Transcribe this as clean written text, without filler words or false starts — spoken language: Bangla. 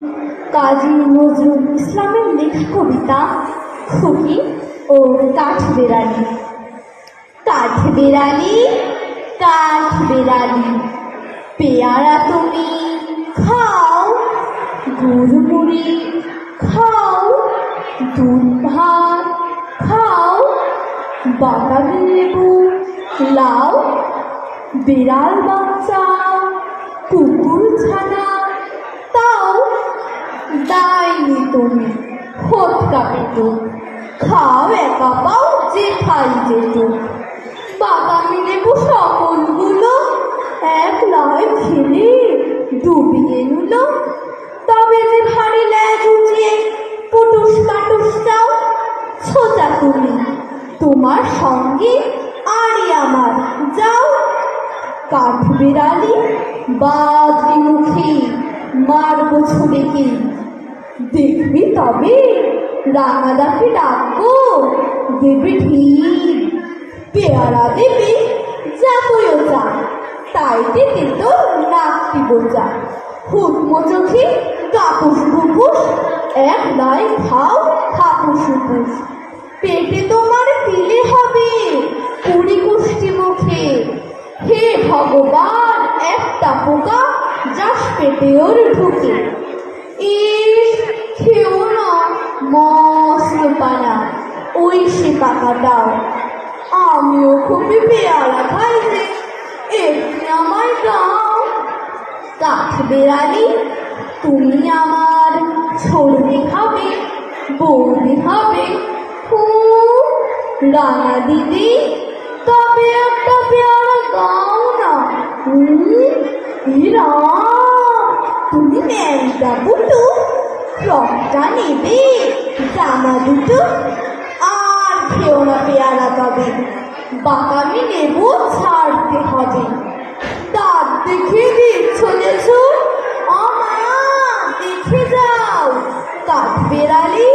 কাজী নজরুল ইসলামের লেখা কবিতা খুকি ও কাঠবেড়ালি। কাঠবেড়ালি, কাঠবেড়ালি, পেয়ারা তুমি খাও, গুড় মুড়ি খাও, দুধ ভাত খাও, বাতাবি লেবু লাও, বিড়াল বাচ্চা কুকুর ছানা তাও দায়নি তুমি ফটকা পেটো, খাও একা পাও যেথাই যেত। বাদামি লেবু সকলগুলো এক লাই খেলে ডুবিয়ে নিল, তবে যে ভারী ল্যাজ উঁচিয়ে পুটুস পাটুস চাও, ছোটা তুমি তোমার সঙ্গে আরই আমার যাও। কাঠবেড়ালি বাজবি মুখে মারবো ছুড়ে কি, দেখবি তবে রাঙাদাকে ডাকবো দেবে ঠিক, পেয়ারা দেবে যাবো যা, তাইতে তেতো নাকটি বোঝা, হুটমো চোখে কাপুস কুপুস এক লাই খাও হাপুস হুপুস, পেটে তোমার পিলে হবে কুড়ি কুষ্টি মুখে, হে ভগবান একটা পোকা যাস পেটে ওর ঢুকে। ইস খেও না মস্ত পানা ওই সে পাকাটাও, আমিও খুবই পেয়ারা খাই যে একটি আমায় দাও। কাঠবেড়ালি তুমি আমার ছড়বে খাবে বৌদি হবে, রাঙা দিদি তবে একটা পেয়ারা দাও না। এরা তুমি ন্যাংটা বুটু, রংটা নেবে জামা দুটো, আর খেও না পেয়ারা তবে বাদামি লেবু ছাড়তে হবে। দাঁত দেখে দিচ্ছ দেখে যাও। কাঠবেড়ালি